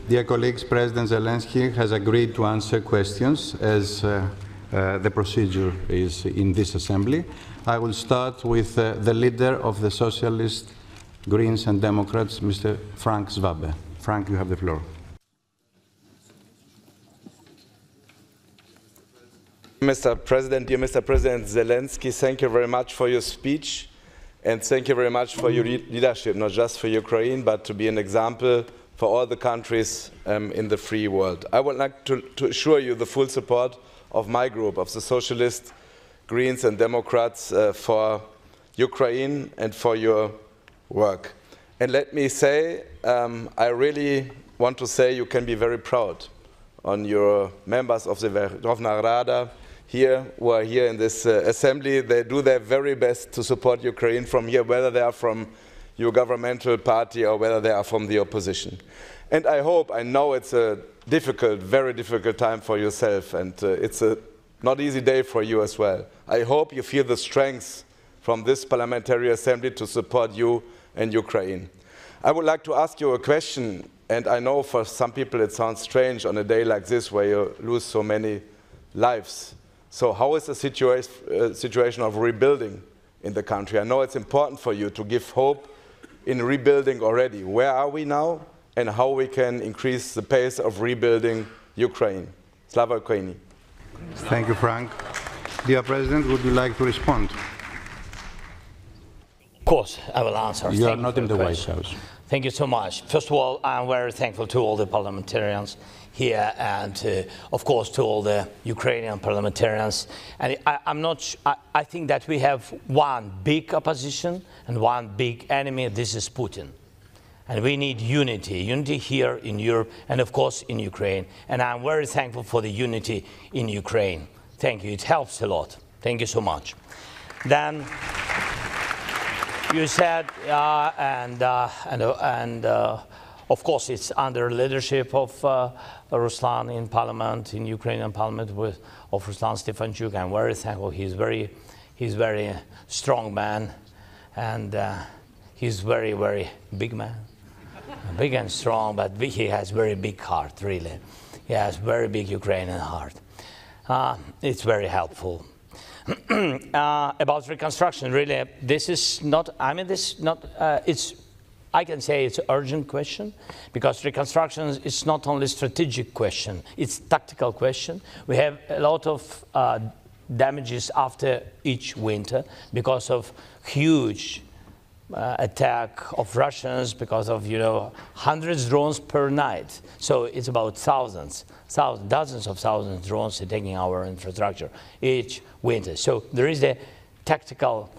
Dear colleagues, President Zelensky has agreed to answer questions as the procedure is in this assembly. I will start with the leader of the Socialists, Greens and Democrats, Mr. Frank Schwabe. Frank, you have the floor. Mr. President, dear Mr. President Zelensky, thank you very much for your speech, and thank you very much for your leadership, not just for Ukraine, but to be an example for all the countries in the free world. I would like to assure you the full support of my group, of the Socialists, Greens and Democrats, for Ukraine and for your work. And let me say, I really want to say you can be very proud on your members of the Verkhovna Rada here, who are here in this assembly. They do their very best to support Ukraine from here, whether they are from your governmental party or whether they are from the opposition. And I hope, I know it's a difficult, very difficult time for yourself, and it's a not easy day for you as well. I hope you feel the strength from this parliamentary assembly to support you and Ukraine. I would like to ask you a question, and I know for some people it sounds strange on a day like this where you lose so many lives. So how is the situation of rebuilding in the country? I know it's important for you to give hope in rebuilding already. Where are we now, and how we can increase the pace of rebuilding Ukraine? Slava Ukraini. Thank you, Frank. Dear President, would you like to respond? Of course, I will answer. You are not in the White House. Thank you so much. First of all, I'm very thankful to all the parliamentarians here, and of course to all the Ukrainian parliamentarians. And I think that we have one big opposition and one big enemy. This is Putin. And we need unity here in Europe and of course in Ukraine. And I'm very thankful for the unity in Ukraine. Thank you, it helps a lot. Thank you so much. Then you said, of course it's under leadership of Ruslan in parliament, in Ukrainian parliament, of Ruslan Stefanchuk. I'm very thankful. He's very strong man, and he's very, very big man. Big and strong, but he has very big heart, really. He has very big Ukrainian heart. It's very helpful. About reconstruction, really, this is not, I can say it's an urgent question, because reconstruction is not only a strategic question, it's a tactical question. We have a lot of damages after each winter because of huge attack of Russians, because of, hundreds of drones per night. So it's about dozens of thousands of drones attacking our infrastructure each winter. So there is a tactical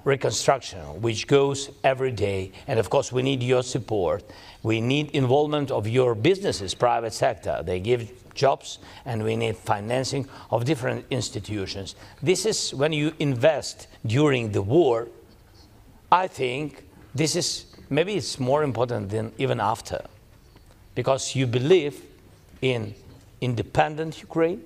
reconstruction which goes every day, and of course we need your support. We need involvement of your businesses, private sector. They give jobs, and we need financing of different institutions. This is when you invest during the war. I think this is, maybe it's more important than even after, because you believe in independent Ukraine,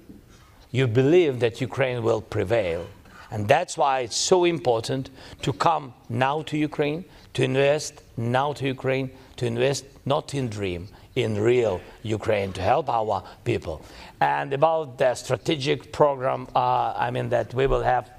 you believe that Ukraine will prevail, and that's why it's so important to come now to Ukraine, to invest now to Ukraine, to invest not in dream, in real Ukraine, to help our people. And about the strategic program, that we will have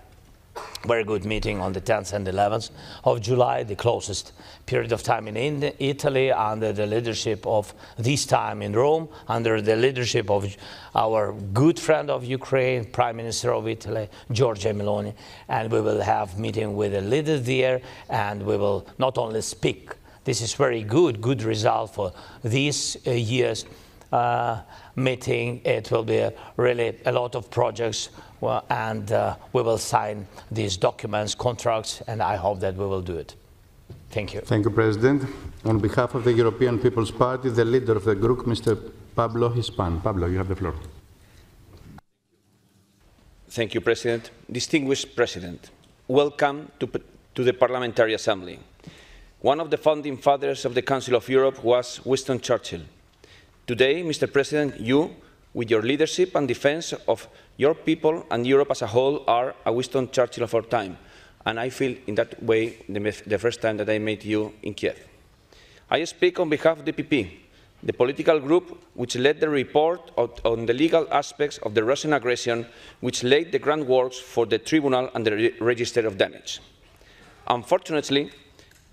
very good meeting on the 10th and 11th of July, the closest period of time in Italy, under the leadership of, this time in Rome, under the leadership of our good friend of Ukraine, Prime Minister of Italy, Giorgia Meloni. And we will have meeting with the leaders there, and we will not only speak. This is very good result for these years meeting. It will be really a lot of projects, and we will sign these documents, contracts, and I hope that we will do it. Thank you. Thank you, President. On behalf of the European People's Party, the leader of the group, Mr. Pablo Hispan. Pablo, you have the floor. Thank you, President. Distinguished President, welcome to the Parliamentary Assembly. One of the founding fathers of the Council of Europe was Winston Churchill. Today, Mr. President, you, with your leadership and defense of your people and Europe as a whole, are a Winston Churchill of our time. And I feel in that way the first time that I met you in Kiev. I speak on behalf of the PP, the political group which led the report on the legal aspects of the Russian aggression, which laid the groundwork for the tribunal and the register of damage. Unfortunately,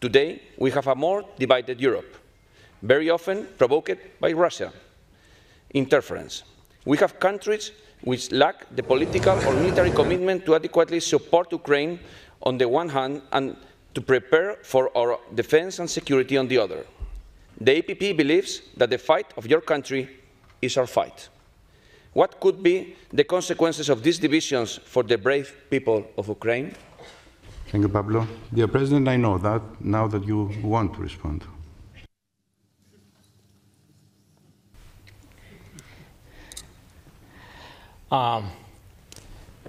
today we have a more divided Europe, very often provoked by Russia interference. We have countries which lack the political or military commitment to adequately support Ukraine on the one hand and to prepare for our defense and security on the other. The EPP believes that the fight of your country is our fight. What could be the consequences of these divisions for the brave people of Ukraine? Thank you, Pablo. Dear President, I know that now that you want to respond.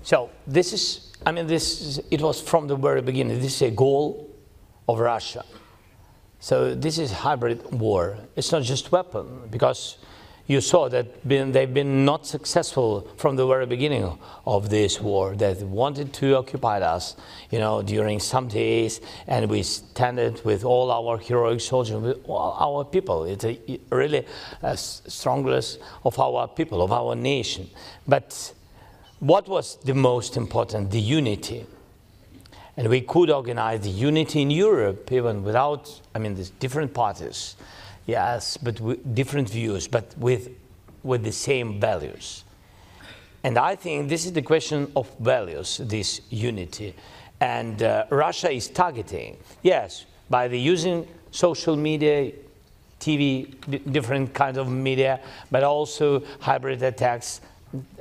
So this is, it was from the very beginning. This is a goal of Russia. So this is hybrid war. It's not just weapon, because you saw that they've been not successful from the very beginning of this war. They wanted to occupy us, during some days, and we stand with all our heroic soldiers, with all our people. It's really a strongest of our people, of our nation. But what was the most important? The unity. And we could organize the unity in Europe, even without, there's different parties, yes, but with different views, but with the same values. And I think this is the question of values, this unity. And Russia is targeting, yes, by the using social media, TV, different kinds of media, but also hybrid attacks,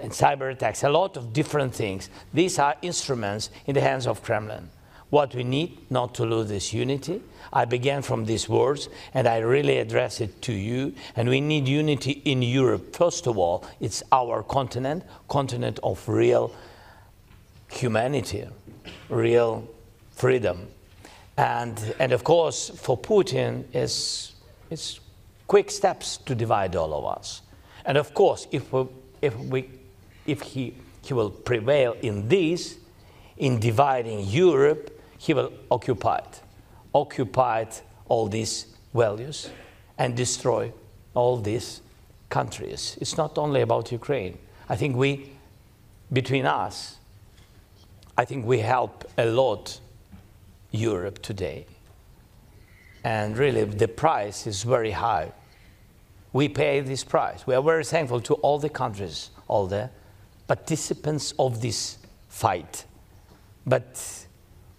and cyber attacks, a lot of different things. These are instruments in the hands of Kremlin. What we need not to lose this unity. I began from these words, and I really address it to you. And we need unity in Europe. First of all, it's our continent of real humanity, real freedom. And of course, for Putin, it's quick steps to divide all of us. And of course, if he will prevail in this, in dividing Europe, he will occupy all these values and destroy all these countries. It's not only about Ukraine. I think between us, I think we help a lot Europe today. And really, the price is very high. We pay this price. We are very thankful to all the countries, all the participants of this fight. But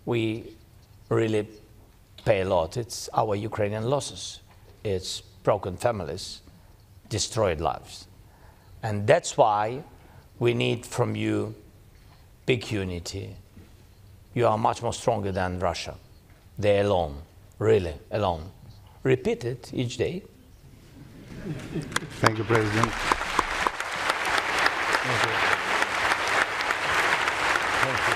we really pay a lot. It's our Ukrainian losses. It's broken families, destroyed lives. And that's why we need from you big unity. You are much more stronger than Russia. They're alone, really alone. Repeat it each day. Thank you, President. Thank you. Thank you.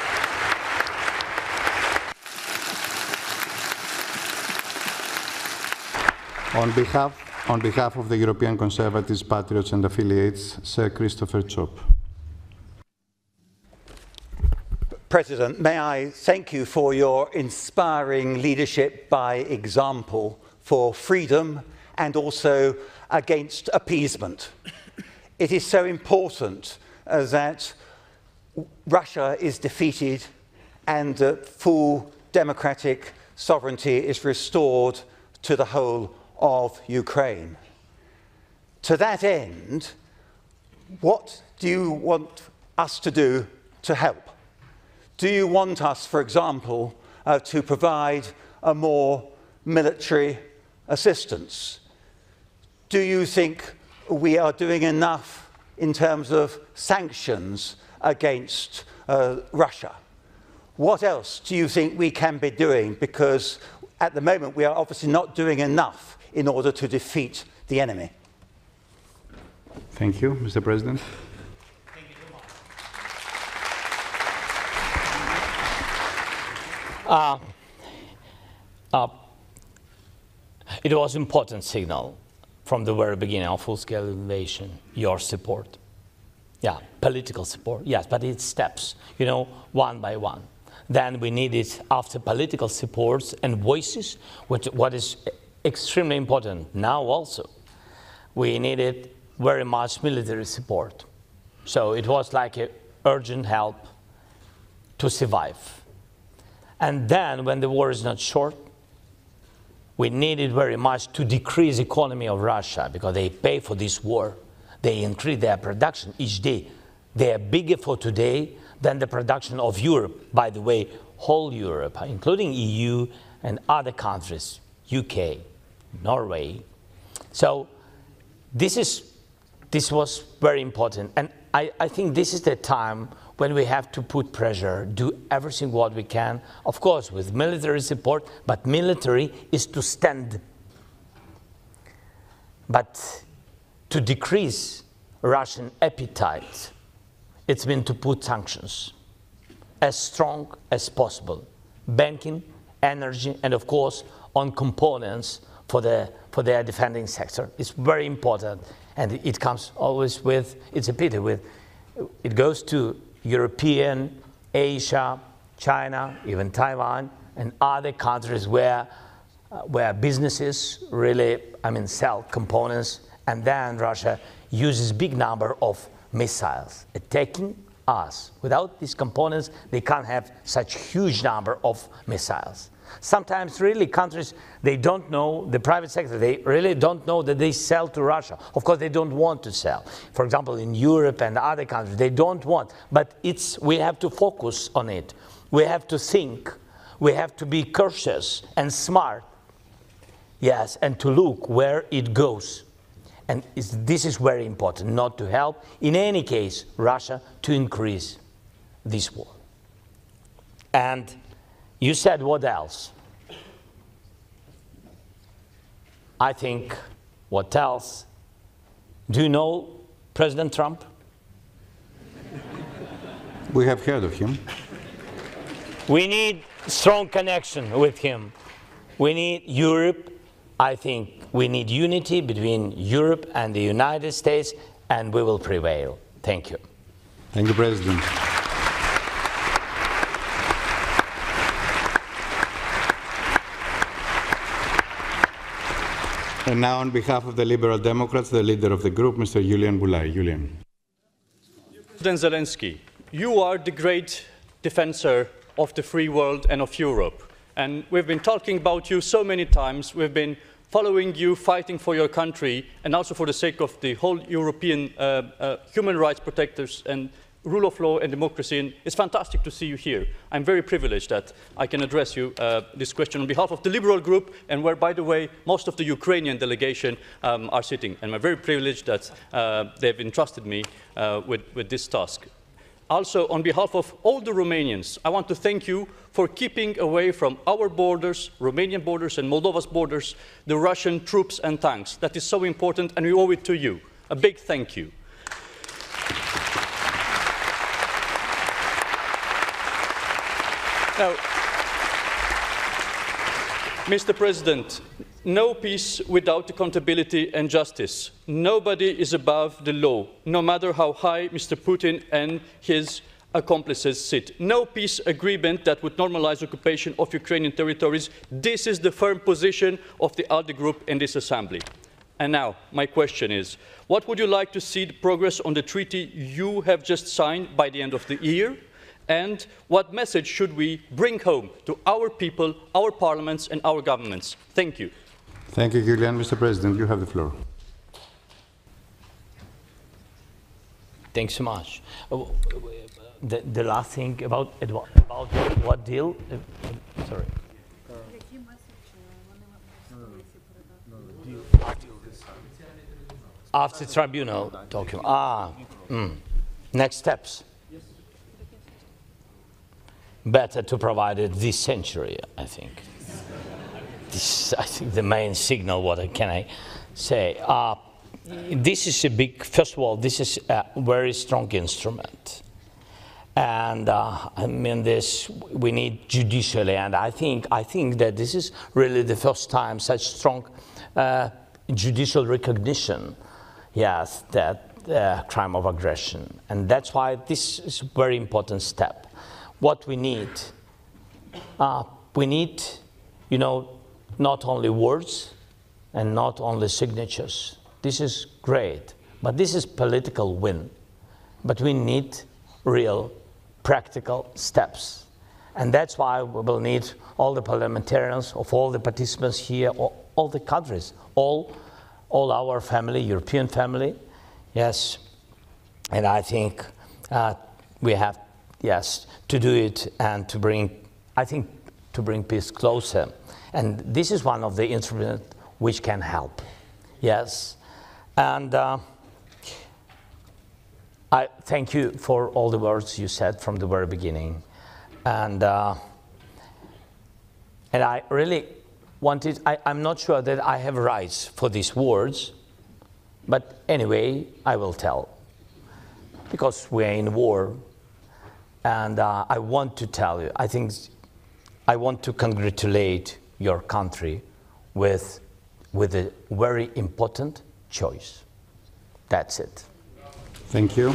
On behalf of the European Conservatives, Patriots and Affiliates, Sir Christopher Chop. President, may I thank you for your inspiring leadership by example for freedom and also against appeasement. It is so important that Russia is defeated and that full democratic sovereignty is restored to the whole of Ukraine. To that end, what do you want us to do to help? Do you want us, for example, to provide a more military assistance? Do you think we are doing enough in terms of sanctions against Russia? What else do you think we can be doing? Because at the moment we are obviously not doing enough in order to defeat the enemy. Thank you, Mr. President. Thank you so much. It was an important signal from the very beginning of full-scale invasion, your support. Yeah, political support, yes, but it's steps, one by one. Then we needed, after political supports and voices, what is extremely important now also, we needed very much military support. So it was like an urgent help to survive. And then, when the war is not short, we needed very much to decrease the economy of Russia, because they pay for this war. They increase their production each day. They are bigger for today than the production of Europe. By the way, whole Europe, including EU and other countries, UK, Norway. So this was very important. And I think this is the time when we have to put pressure, do everything what we can, of course with military support, but military is to stand. But to decrease Russian appetite, it's been to put sanctions as strong as possible. Banking, energy, and of course on components for their defending sector. It's very important, and it comes always with, it's a pity, it goes to European, Asia, China, even Taiwan, and other countries where businesses really, sell components, and then Russia uses big number of missiles attacking us. Without these components, they can't have such huge number of missiles. Sometimes really countries, they don't know, the private sector, they really don't know that they sell to Russia. Of course, they don't want to sell. For example, in Europe and other countries, they don't want. But we have to focus on it. We have to think. We have to be cautious and smart. Yes, and to look where it goes. And this is very important, not to help, in any case, Russia to increase this war. And you said what else? I think what else? Do you know President Trump? We have heard of him. We need strong connection with him. We need Europe. I think we need unity between Europe and the United States, and we will prevail. Thank you. Thank you, President. And now, on behalf of the Liberal Democrats, the leader of the group, Mr. Julian Boulay. Julian. President Zelensky, you are the great defender of the free world and of Europe. And we've been talking about you so many times. We've been following you, fighting for your country, and also for the sake of the whole European human rights protectors and rule of law and democracy. And it's fantastic to see you here. I'm very privileged that I can address you this question on behalf of the Liberal group, and where, by the way, most of the Ukrainian delegation are sitting. And I'm very privileged that they've entrusted me with this task. Also, on behalf of all the Romanians, I want to thank you for keeping away from our borders, Romanian borders and Moldova's borders, the Russian troops and tanks. That is so important, and we owe it to you. A big thank you. Now, Mr. President, no peace without accountability and justice. Nobody is above the law, no matter how high Mr. Putin and his accomplices sit. No peace agreement that would normalize occupation of Ukrainian territories. This is the firm position of the ALDE group in this assembly. And now, my question is, what would you like to see the progress on the treaty you have just signed by the end of the year? And what message should we bring home to our people, our parliaments and our governments? Thank you. Thank you, Julian. Mr. President, you have the floor. Thanks so much. The last thing about what deal? Sorry. After tribunal talking. Next steps. Better to provide it this century, I think. This is, I think, the main signal. What can I say? This is a big. First of all, this is a very strong instrument, and I mean this. We need judicially, and I think that this is really the first time such strong judicial recognition. Yes, that crime of aggression, and that's why this is a very important step. What we need, you know, not only words and not only signatures. This is great, but this is political win. But we need real practical steps. And that's why we will need all the parliamentarians of all the participants here, all the countries, all our family, European family, yes. And I think we have, yes, to do it and to bring, I think, to bring peace closer. And this is one of the instruments which can help, yes. And I thank you for all the words you said from the very beginning. And I really wanted, I'm not sure that I have rights for these words, but anyway, I will tell. Because we are in war, and I want to tell you, I think I want to congratulate your country with a very important choice. That's it. Thank you.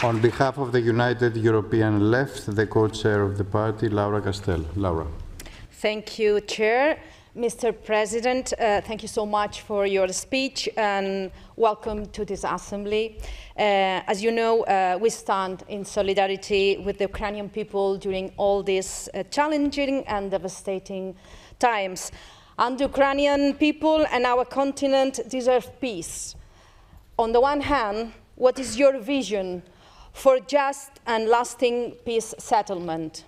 On behalf of the United European Left, the co-chair of the party, Laura Castel. Laura. Thank you, Chair. Mr. President, thank you so much for your speech and welcome to this Assembly. As you know, we stand in solidarity with the Ukrainian people during all these challenging and devastating times. And the Ukrainian people and our continent deserve peace. On the one hand, what is your vision for just and lasting peace settlement?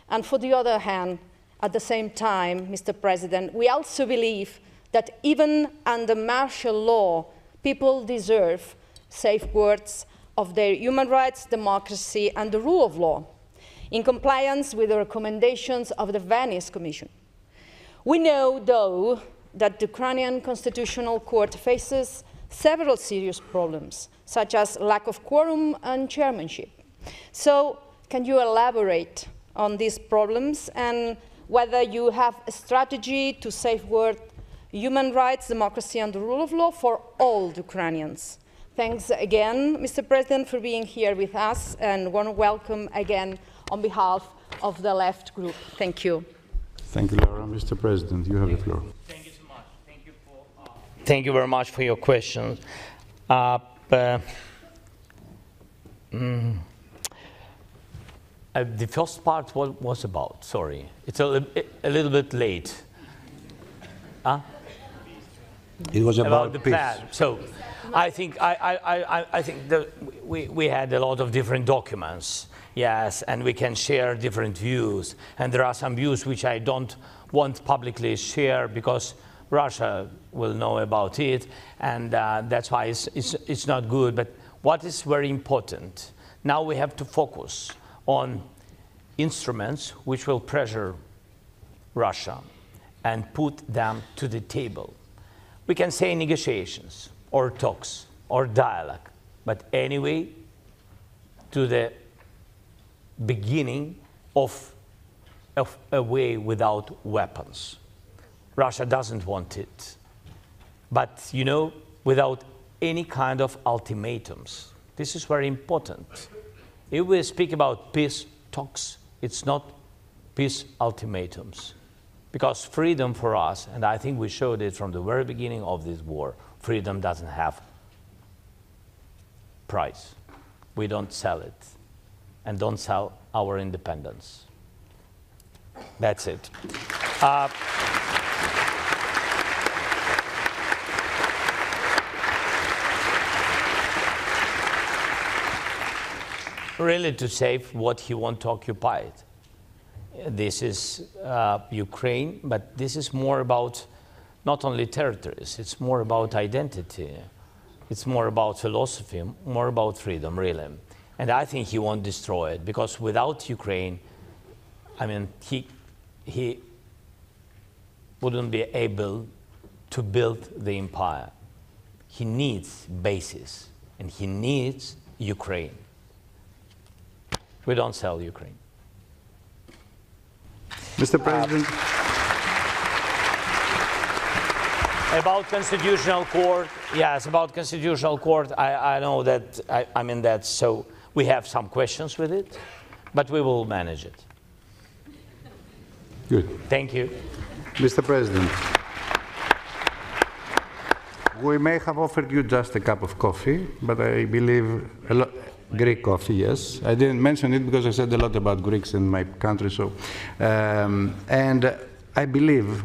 And for the other hand, at the same time, Mr. President, we also believe that even under martial law, people deserve safeguards of their human rights, democracy, and the rule of law, in compliance with the recommendations of the Venice Commission. We know, though, that the Ukrainian Constitutional Court faces several serious problems, such as lack of quorum and chairmanship. So, can you elaborate on these problems and whether you have a strategy to safeguard human rights, democracy, and the rule of law for all Ukrainians? Thanks again, Mr. President, for being here with us, and warm welcome again on behalf of the Left Group. Thank you. Thank you, Laura. Mr. President, you have the floor. Thank you so much. Thank you very much for your questions. The first part was about, sorry, it's a little bit late. It was about the peace. plan. So I think that we had a lot of different documents, yes, and we can share different views. And there are some views which I don't want publicly share because Russia will know about it, and that's why it's not good. But what is very important, now we have to focus on instruments which will pressure Russia and put them to the table. We can say negotiations or talks or dialogue, but anyway, to the beginning of a way without weapons. Russia doesn't want it, but you know, without any kind of ultimatums. This is very important. If we speak about peace talks, it's not peace ultimatums. Because freedom for us, and I think we showed it from the very beginning of this war, freedom doesn't have price. We don't sell it, and don't sell our independence. That's it. Really to save what he wants to occupy it. This is Ukraine, but this is more about not only territories, it's more about identity, it's more about philosophy, more about freedom, really. And I think he won't destroy it, because without Ukraine, I mean, he wouldn't be able to build the empire. He needs bases, and he needs Ukraine. We don't sell Ukraine. Mr. President. About Constitutional Court, yes, about Constitutional Court, I know that, I mean, that's so, We have some questions with it, but we will manage it. Good. Thank you. Mr. President, we may have offered you just a cup of coffee, but I believe Greek coffee, yes. I didn't mention it because I said a lot about Greeks in my country, so. And I believe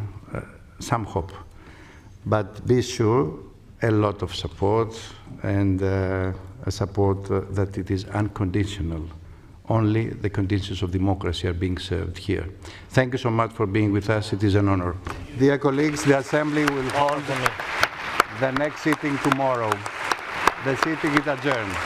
some hope, but be sure a lot of support and a support that it is unconditional. Only the conditions of democracy are being served here. Thank you so much for being with us. It is an honor. Dear colleagues, the Assembly will hold the next sitting tomorrow. The sitting is adjourned.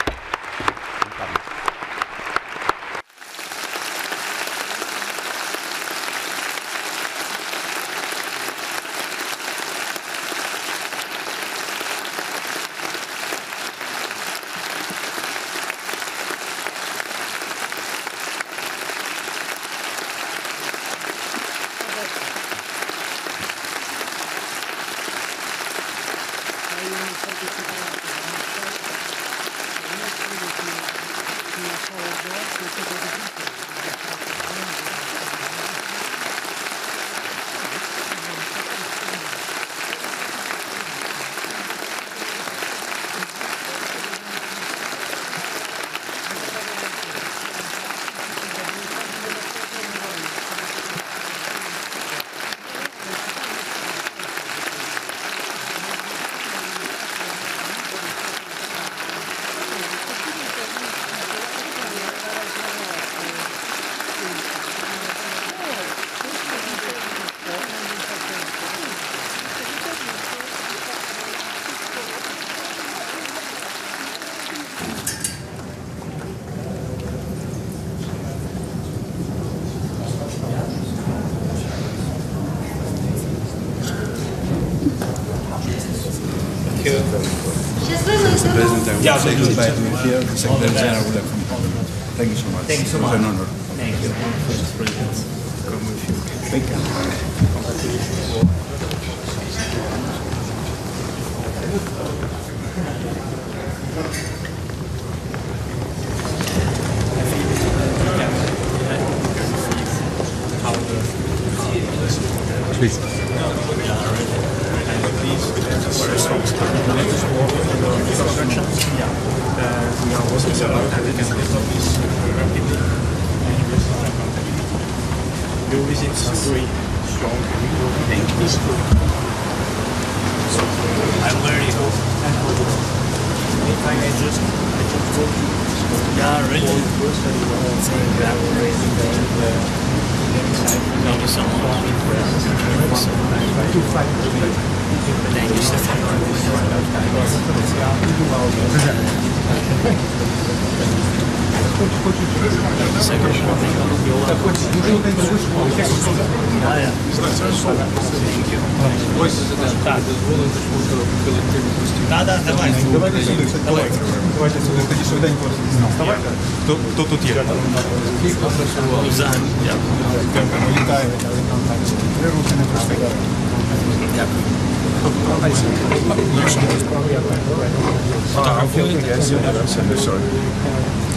Mr. President, I would say goodbye to you here. The Secretary General would have come home. Thank you so much. Thank you so much. It was an honor. Thank you. Come with you. Thank you. Please. We are also your visit is very strong. Thank you. I'm very hope. If I may just told you. Yeah, really. Thank you so much. Thank you, Давайте сюди, тоді швиденько. Хто тут є? Вітаю. Три руки не пройшли. Дякую.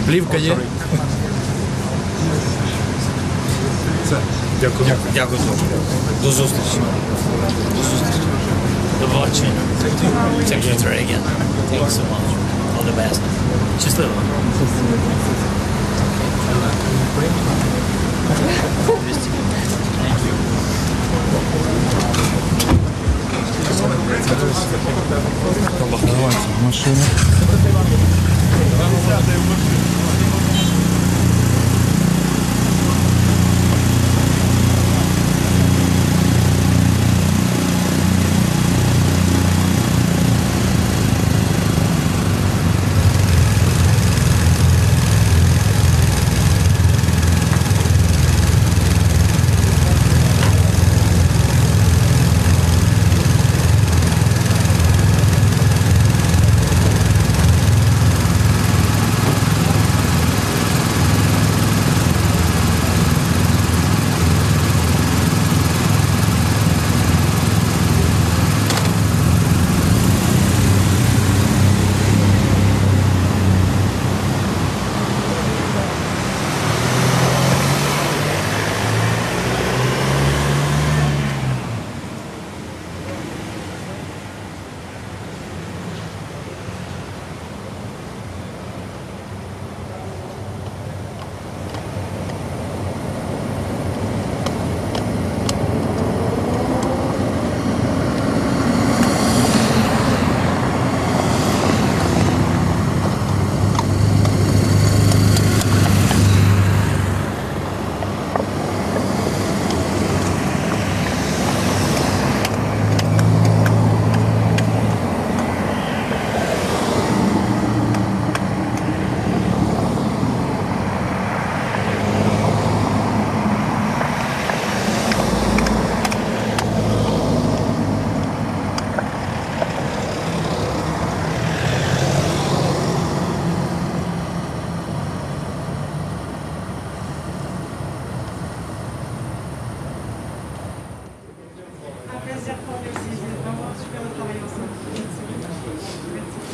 Плівка є? Дякую. Дякую. До зустрічі. До побачення. Secretary again. Thank you so much. All the best. Щасливо. Машина. plaisir pour nous aussi. J'ai vraiment super de travailler ensemble. Merci.